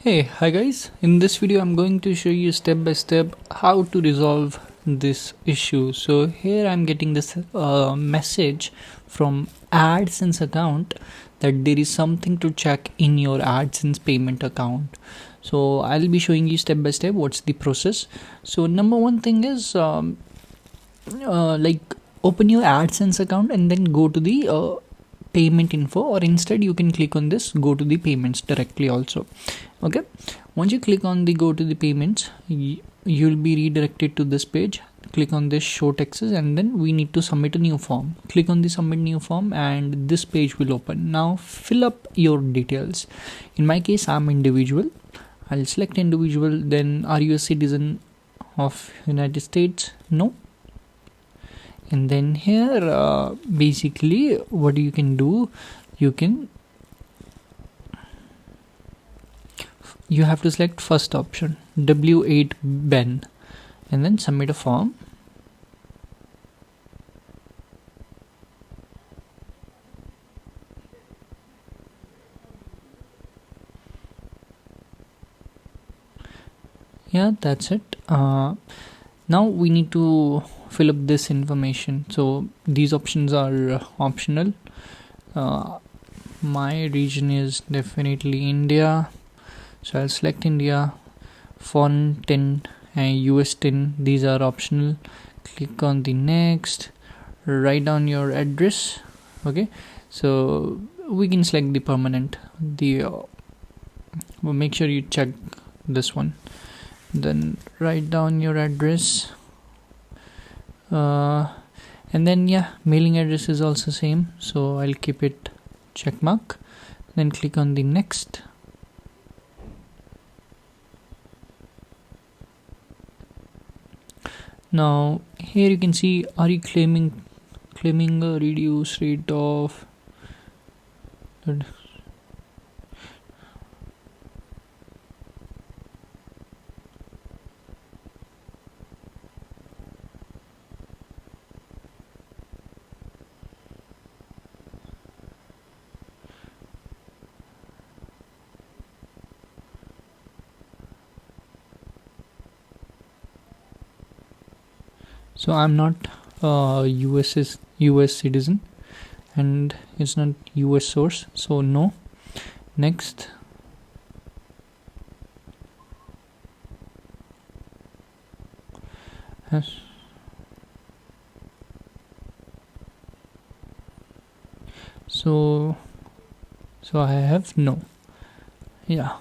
Hey, hi guys. In this video I'm going to show you step by step how to resolve this issue. So here I'm getting this message from AdSense account that there is something to check in your AdSense payment account. So I'll be showing you step by step what's the process. So number one thing is like open your AdSense account and then go to the payment info, or instead you can click on this go to the payments directly also. Okay, once you click on the go to the payments, you'll be redirected to this page. Click on this show taxes and then we need to submit a new form. Click on the submit new form and this page will open. Now fill up your details. In my case I'm individual. I'll select individual. Then are you a citizen of United States? No. And then here basically what you can do, you have to select first option W8 Ben and then submit a form. Yeah, that's it. Now we need to fill up this information. So these options are optional. My region is definitely India, so I'll select India. Foreign 10 and US 10, these are optional. Click on the next, write down your address. Okay, so we can select the permanent. Make sure you check this one. Then write down your address, and then mailing address is also same, so I'll keep it check mark. Then click on the next. Now here you can see, are you claiming a reduced rate of so I'm not US citizen and it's not US source, so no. Next. Yes. So I have no. Yeah,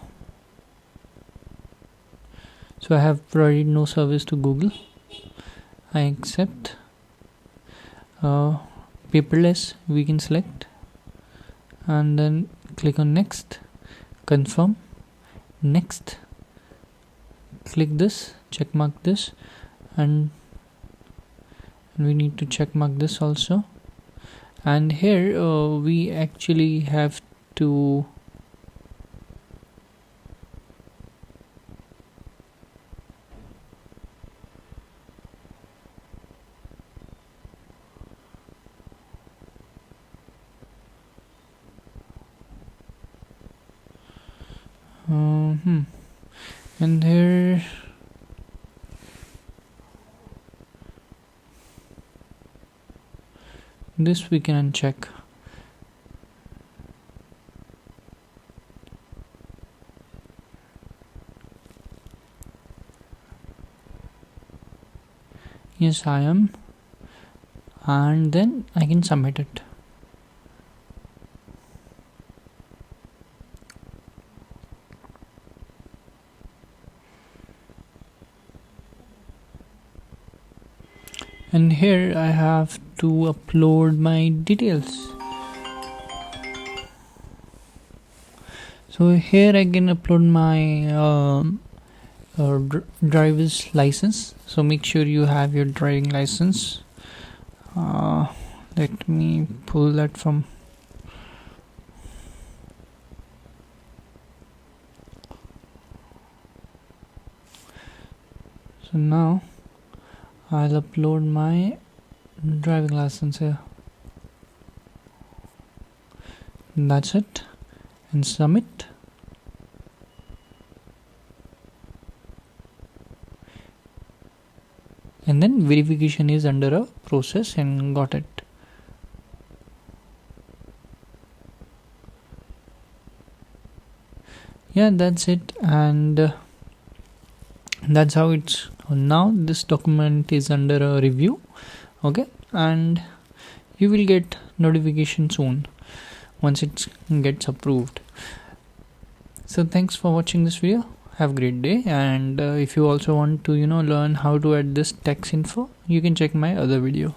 so I have provided no service to Google. I accept. Paperless we can select and then click on next, confirm, next, click this, check mark this, and we need to check mark this also. And here we actually have to and here this we can uncheck. Yes, I am, and then I can submit it. And here I have to upload my details. So here I can upload my driver's license. So make sure you have your driving license. Let me pull that from. So now I'll upload my driving license here. That's it, and submit. and then verification is under a process, and got it. Yeah, that's it. And that's how it's now. This document is under a review. Okay, and you will get notification soon once it gets approved. So thanks for watching this video. Have a great day. And if you also want to learn how to add this tax info, you can check my other video.